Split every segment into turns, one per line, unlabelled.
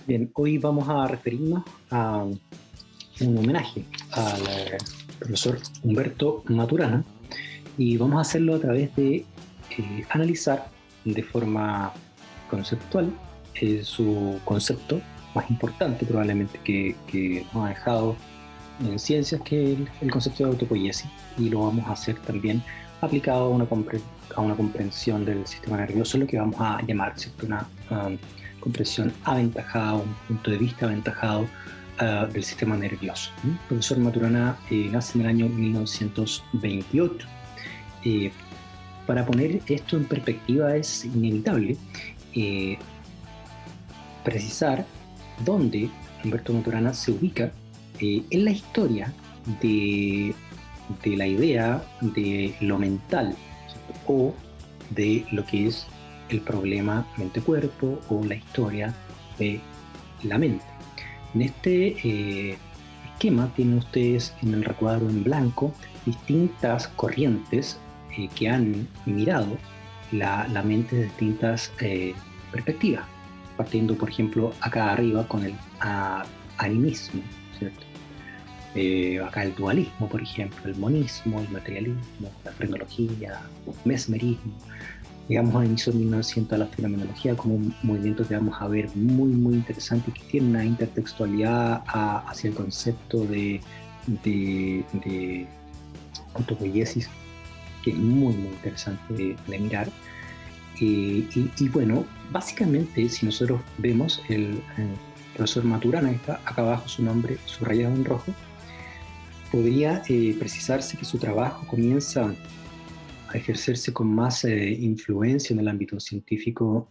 Bien, hoy vamos a referirnos a un homenaje al profesor Humberto Maturana y vamos a hacerlo a través de analizar de forma conceptual su concepto más importante probablemente que nos ha dejado en ciencias, que es el concepto de autopoiesis, y lo vamos a hacer también aplicado a una comprensión del sistema nervioso, lo que vamos a llamar, ¿cierto?, una comprensión aventajada, un punto de vista aventajado del sistema nervioso. El profesor Maturana nace en el año 1928. Para poner esto en perspectiva es inevitable precisar dónde Humberto Maturana se ubica en la historia de la idea de lo mental, ¿cierto?, o de lo que es el problema mente-cuerpo, o la historia de la mente. En este esquema tienen ustedes en el recuadro en blanco distintas corrientes que han mirado la mente de distintas perspectivas, partiendo, por ejemplo, acá arriba con el animismo, ¿cierto? Acá el dualismo, por ejemplo, el monismo, el materialismo, la frenología, el mesmerismo. Llegamos a inicio de 1900 a la fenomenología como un movimiento que vamos a ver muy, muy interesante, que tiene una intertextualidad hacia el concepto de autopoiesis, que es muy, muy interesante de mirar. Y bueno, básicamente, si nosotros vemos el profesor Maturana, que está acá abajo su nombre subrayado en rojo, podría precisarse que su trabajo comienza a ejercerse con más influencia en el ámbito científico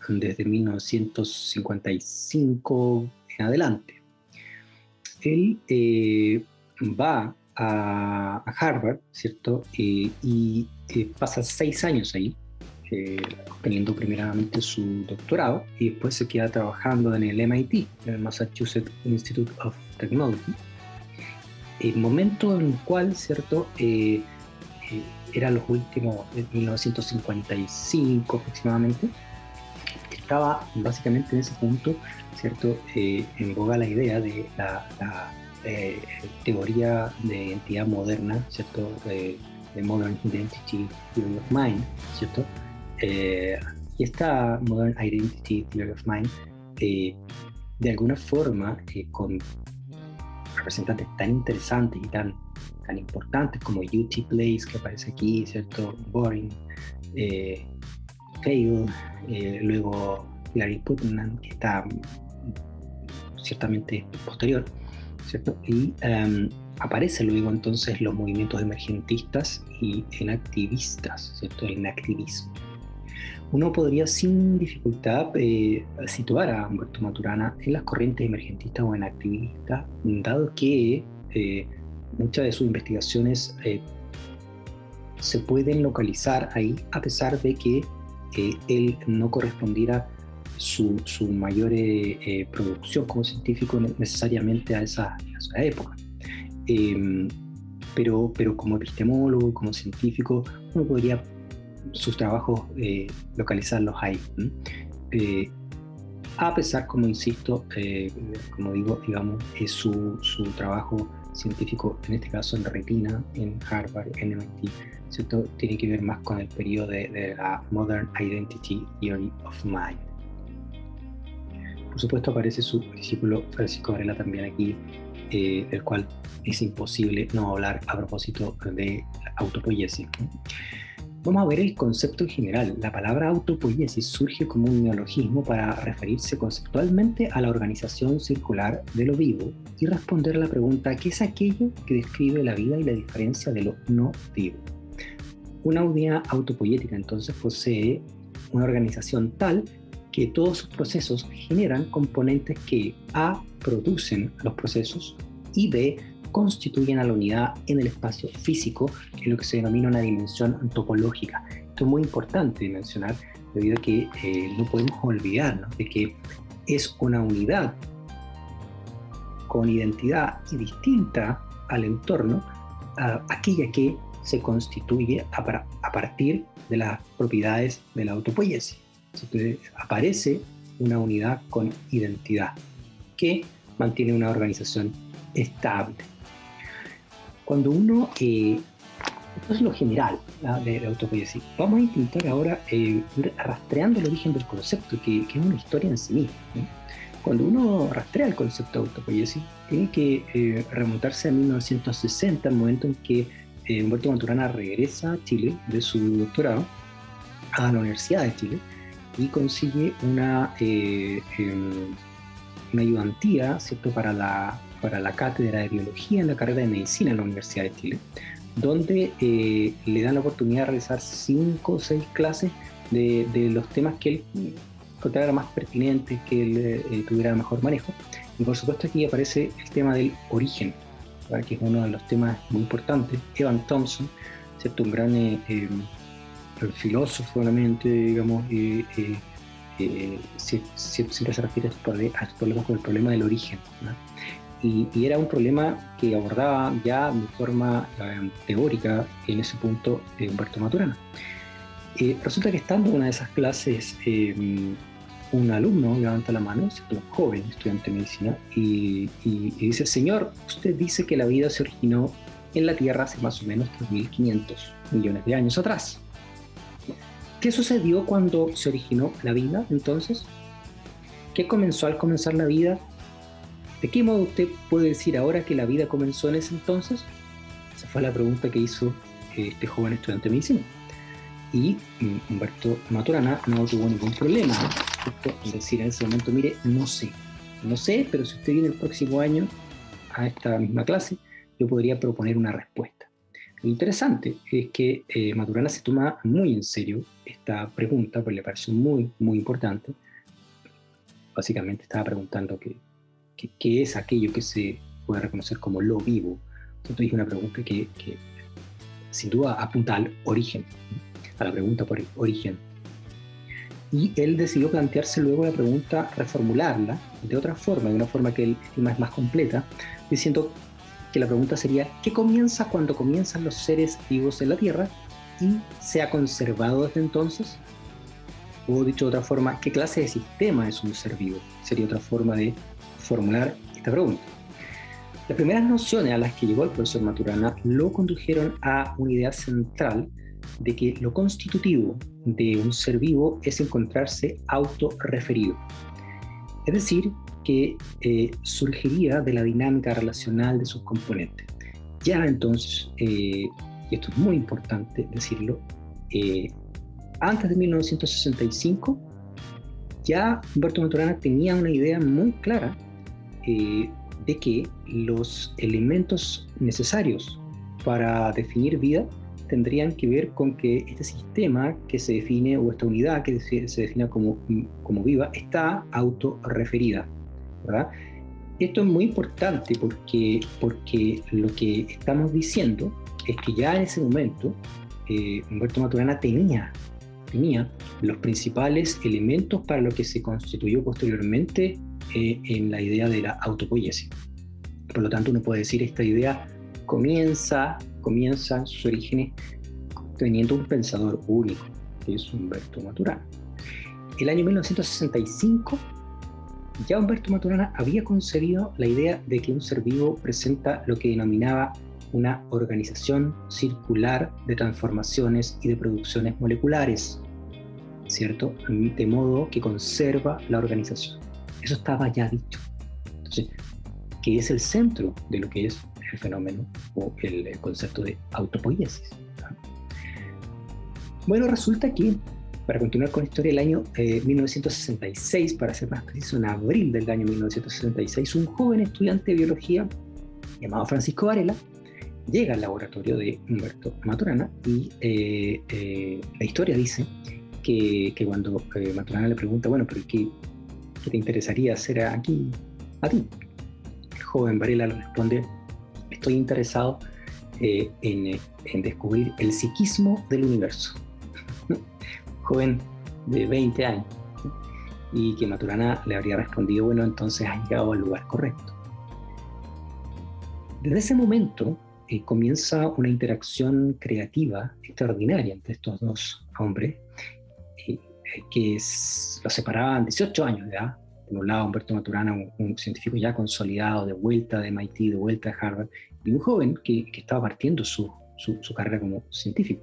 desde 1955 en adelante. Él va a Harvard, ¿cierto? Y pasa 6 años ahí, obteniendo primeramente su doctorado, y después se queda trabajando en el MIT, en el Massachusetts Institute of Technology. El momento en el cual, ¿cierto?, era los últimos, en 1955 aproximadamente, estaba básicamente en ese punto, ¿cierto?, en boga la idea de la teoría de identidad moderna, ¿cierto?, de Modern Identity Theory of Mind, ¿cierto? Y esta Modern Identity Theory of Mind, de alguna forma, con representantes tan interesantes y tan importantes como U.T. Place, que aparece aquí, ¿cierto?, Boring, Fale, luego Larry Putnam, que está ciertamente posterior, ¿cierto? Y aparece luego entonces los movimientos emergentistas y enactivistas, ¿cierto?, el enactivismo. Uno podría sin dificultad situar a Humberto Maturana en las corrientes emergentistas o enactivistas, dado que muchas de sus investigaciones se pueden localizar ahí, a pesar de que él no correspondiera su mayor producción como científico necesariamente a esa época. Pero como epistemólogo, como científico, uno podría sus trabajos localizarlos ahí. A pesar, como insisto, como digo, digamos, es su trabajo científico, en este caso en retina, en Harvard, en MIT, ¿cierto?, tiene que ver más con el periodo de la Modern Identity Theory of Mind. Por supuesto aparece su discípulo Francisco Varela también aquí, del cual es imposible no hablar a propósito de autopoiesis. Vamos a ver el concepto en general. La palabra autopoiesis surge como un neologismo para referirse conceptualmente a la organización circular de lo vivo y responder a la pregunta: ¿qué es aquello que describe la vida y la diferencia de lo no vivo? Una unidad autopoiética entonces posee una organización tal que todos sus procesos generan componentes que A, producen los procesos, y B, constituyen a la unidad en el espacio físico, que es lo que se denomina una dimensión topológica. Esto es muy importante mencionar, debido a que no podemos olvidarnos de que es una unidad con identidad y distinta al entorno, aquella que se constituye a partir de las propiedades de la autopoiesis. Entonces aparece una unidad con identidad que mantiene una organización estable. Cuando uno, esto es lo general de la autopoiesis, vamos a intentar ahora ir rastreando el origen del concepto, que es una historia en sí misma, ¿no? Cuando uno rastrea el concepto de autopoiesis, tiene que remontarse a 1960, el momento en que Humberto Maturana regresa a Chile de su doctorado a la Universidad de Chile y consigue una ayudantía, ¿cierto?, para la cátedra de biología en la carrera de medicina en la Universidad de Chile, donde le dan la oportunidad de realizar 5 o 6 clases de los temas que él encontrara más pertinentes, que él tuviera mejor manejo. Y por supuesto aquí aparece el tema del origen, ¿verdad?, que es uno de los temas muy importantes. Evan Thompson, ¿cierto?, un gran filósofo, realmente, digamos, siempre se refiere a estos problemas con el problema del origen, ¿no? Y era un problema que abordaba ya de forma teórica en ese punto Humberto Maturana. Resulta que estando en una de esas clases, un alumno levanta la mano, un joven estudiante de medicina, y dice: señor, usted dice que la vida se originó en la Tierra hace más o menos 3.500 millones de años atrás. ¿Qué sucedió cuando se originó la vida entonces? ¿Qué comenzó al comenzar la vida? ¿De qué modo usted puede decir ahora que la vida comenzó en ese entonces? Esa fue la pregunta que hizo este joven estudiante de medicina. Y Humberto Maturana no tuvo ningún problema, ¿cierto?, en decir en ese momento: mire, no sé, pero si usted viene el próximo año a esta misma clase, yo podría proponer una respuesta. Lo interesante es que Maturana se toma muy en serio esta pregunta, porque le pareció muy, muy importante. Básicamente estaba preguntando qué es aquello que se puede reconocer como lo vivo. Entonces es una pregunta que sin duda apunta al origen, a la pregunta por el origen. Y él decidió plantearse luego la pregunta, reformularla de otra forma, de una forma que él estima es más completa, diciendo que la pregunta sería: ¿qué comienza cuando comienzan los seres vivos en la Tierra y se ha conservado desde entonces? O dicho de otra forma, ¿qué clase de sistema es un ser vivo? Sería otra forma de formular esta pregunta. Las primeras nociones a las que llegó el profesor Maturana lo condujeron a una idea central de que lo constitutivo de un ser vivo es encontrarse autorreferido. Es decir, que surgiría de la dinámica relacional de sus componentes. Ya entonces, y esto es muy importante decirlo, antes de 1965, ya Humberto Maturana tenía una idea muy clara de que los elementos necesarios para definir vida tendrían que ver con que este sistema que se define, o esta unidad que se define como viva, está autorreferida, ¿verdad? Esto es muy importante porque lo que estamos diciendo es que ya en ese momento Humberto Maturana tenía los principales elementos para lo que se constituyó posteriormente en la idea de la autopoiesis. Por lo tanto, uno puede decir esta idea comienza sus orígenes teniendo un pensador único, que es Humberto Maturana. El año 1965, ya Humberto Maturana había concebido la idea de que un ser vivo presenta lo que denominaba una organización circular de transformaciones y de producciones moleculares, ¿cierto?, de modo que conserva la organización. Eso estaba ya dicho. Entonces, ¿qué es el centro de lo que es el fenómeno o el concepto de autopoiesis? Bueno, resulta que, para continuar con la historia, el año 1966, para ser más preciso, en abril del año 1966, un joven estudiante de biología llamado Francisco Varela llega al laboratorio de Humberto Maturana y la historia dice que cuando Maturana le pregunta: bueno, pero ¿qué te interesaría hacer aquí a ti? El joven Varela le responde: estoy interesado en descubrir el psiquismo del universo. Joven de 20 años. Y que Maturana le habría respondido: bueno, entonces has llegado al lugar correcto. Desde ese momento, comienza una interacción creativa extraordinaria entre estos dos hombres, que los separaban 18 años de edad. Por un lado, Humberto Maturana, un científico ya consolidado, de vuelta de MIT, de vuelta de Harvard, y un joven que estaba partiendo su carrera como científico.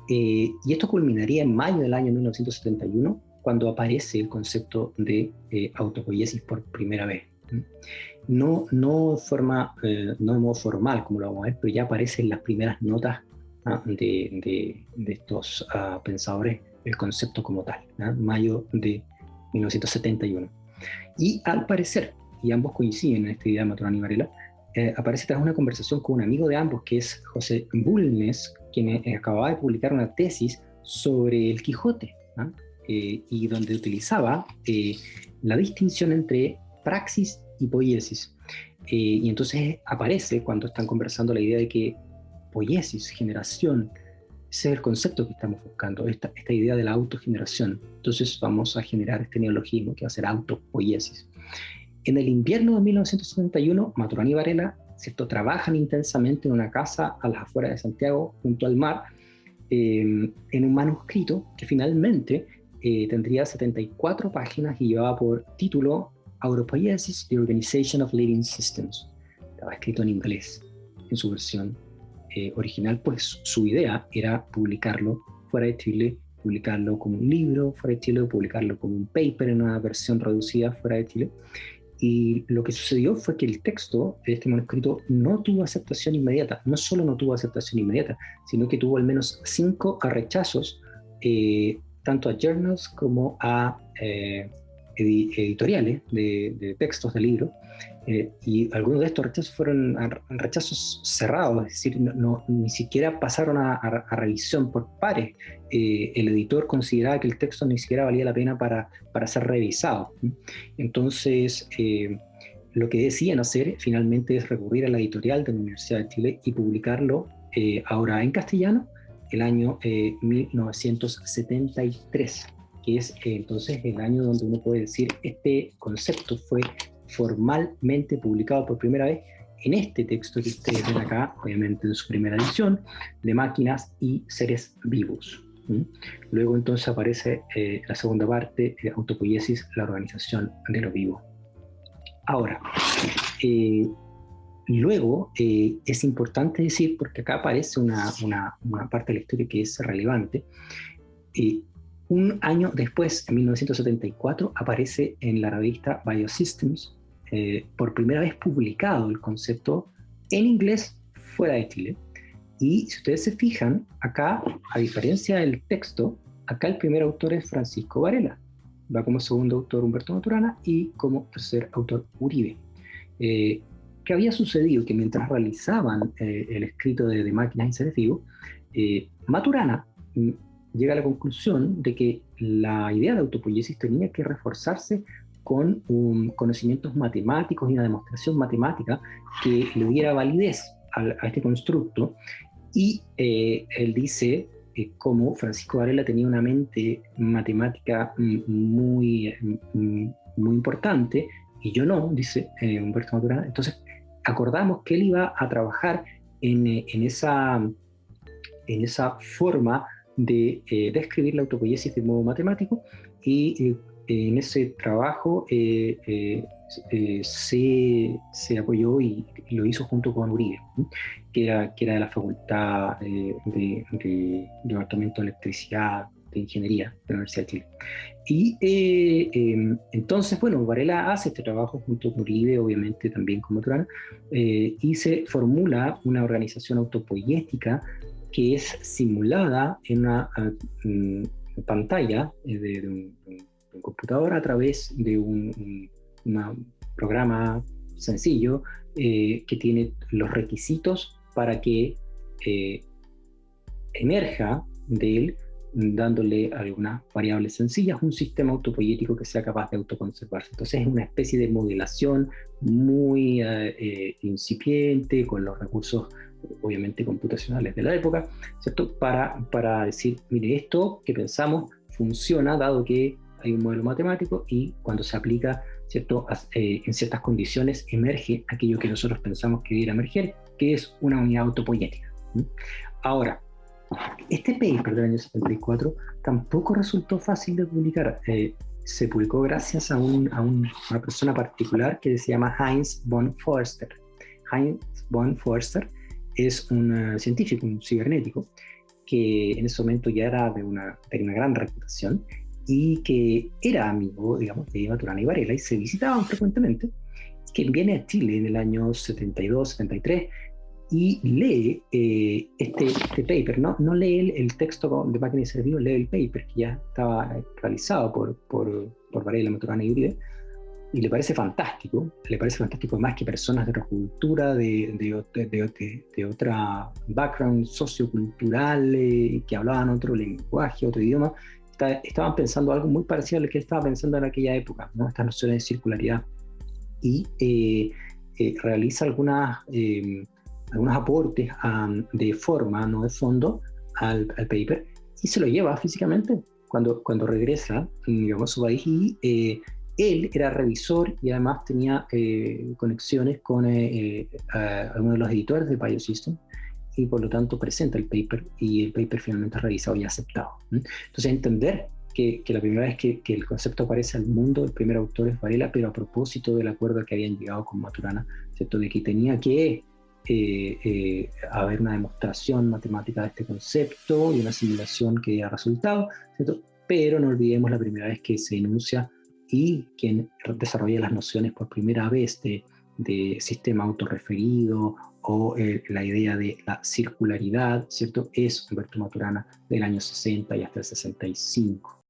Y esto culminaría en mayo del año 1971, cuando aparece el concepto de autopoiesis por primera vez. No de modo formal, como lo vamos a ver, pero ya aparecen las primeras notas de estos pensadores, el concepto como tal, mayo de 1971. Y al parecer, y ambos coinciden en esta idea, Maturana y Varela, aparece tras una conversación con un amigo de ambos, que es José Bulnes, quien acababa de publicar una tesis sobre el Quijote, y donde utilizaba la distinción entre praxis y poiesis. Y entonces aparece, cuando están conversando, la idea de que poiesis, generación, ese es el concepto que estamos buscando, esta idea de la autogeneración. Entonces vamos a generar este neologismo que va a ser autopoiesis. En el invierno de 1971, Maturana y Varela, ¿cierto?, trabajan intensamente en una casa a las afueras de Santiago, junto al mar, en un manuscrito que finalmente tendría 74 páginas y llevaba por título Autopoiesis, The Organization of Living Systems. Estaba escrito en inglés en su versión original, pues su idea era publicarlo fuera de Chile, publicarlo como un libro fuera de Chile, publicarlo como un paper en una versión reducida fuera de Chile. Y lo que sucedió fue que el texto de este manuscrito no tuvo aceptación inmediata. No solo no tuvo aceptación inmediata, sino que tuvo al menos 5 rechazos, tanto a journals como a editoriales de textos de libros. Y algunos de estos rechazos fueron rechazos cerrados, es decir, ni siquiera pasaron a revisión por pares. El editor consideraba que el texto ni siquiera valía la pena para ser revisado. Entonces, lo que decían hacer finalmente es recurrir a la editorial de la Universidad de Chile y publicarlo ahora en castellano, el año 1973, que es entonces el año donde uno puede decir este concepto fue formalmente publicado por primera vez en este texto que ustedes ven acá, obviamente en su primera edición, de Máquinas y Seres Vivos. Luego entonces aparece la segunda parte, Autopoiesis, la organización de lo vivo. Ahora, luego es importante decir, porque acá aparece una parte de la historia que es relevante. Un año después, en 1974, aparece en la revista Biosystems, por primera vez publicado el concepto en inglés fuera de Chile. Y si ustedes se fijan, acá, a diferencia del texto, acá el primer autor es Francisco Varela. Va como segundo autor Humberto Maturana y como tercer autor Uribe. ¿Qué había sucedido? Que mientras realizaban el escrito de Máquinas y Seres Vivos, Maturana llega a la conclusión de que la idea de autopoiesis tenía que reforzarse con conocimientos matemáticos y una demostración matemática que le diera validez a este constructo. Y él dice cómo Francisco Varela tenía una mente matemática muy importante, y yo no, dice Humberto Maturana. Entonces acordamos que él iba a trabajar en esa forma de describir la autopoiesis de modo matemático, y en ese trabajo se apoyó y lo hizo junto con Uribe, que era de la Facultad de Departamento de Electricidad, de Ingeniería de la Universidad de Chile. Y entonces, bueno, Varela hace este trabajo junto con Uribe, obviamente también con Maturana, y se formula una organización autopoiética que es simulada en una pantalla de un computador a través de un programa sencillo que tiene los requisitos para que emerja de él, dándole algunas variables sencillas, un sistema autopoiético que sea capaz de autoconservarse. Entonces es una especie de modelación muy incipiente, con los recursos obviamente computacionales de la época, ¿cierto? Para decir, mire, esto que pensamos funciona dado que hay un modelo matemático, y cuando se aplica, ¿cierto?, en ciertas condiciones emerge aquello que nosotros pensamos que debiera emerger, que es una unidad autopoyética. Ahora, este paper del año 74 tampoco resultó fácil de publicar. Se publicó gracias a una persona particular que se llama Heinz von Foerster. Heinz von Foerster es un científico, un cibernético, que en ese momento ya era de una gran reputación y que era amigo, digamos, de Maturana y Varela y se visitaban frecuentemente, que viene a Chile en el año 72, 73 y lee este paper, no lee el texto de Máquina y Ser Vivo, lee el paper que ya estaba realizado por Varela, Maturana y Uribe, y le parece fantástico más que personas de otra cultura, de otra background sociocultural, que hablaban otro lenguaje, otro idioma, estaban pensando algo muy parecido a lo que él estaba pensando en aquella época, ¿no? Estas nociones de circularidad, y realiza algunos aportes de forma, no de fondo, al paper, y se lo lleva físicamente cuando regresa, digamos, a su país, y él era revisor y además tenía conexiones con algunos de los editores de Biosystem, y por lo tanto presenta el paper, y el paper finalmente es revisado y aceptado. Entonces, entender que la primera vez que el concepto aparece al mundo, el primer autor es Varela, pero a propósito del acuerdo al que habían llegado con Maturana, ¿cierto? De que tenía que haber una demostración matemática de este concepto y una simulación que diera resultado, ¿cierto? Pero no olvidemos la primera vez que se enuncia y quien desarrolla las nociones por primera vez de sistema autorreferido o la idea de la circularidad, ¿cierto? Es Humberto Maturana del año 60 y hasta el 65.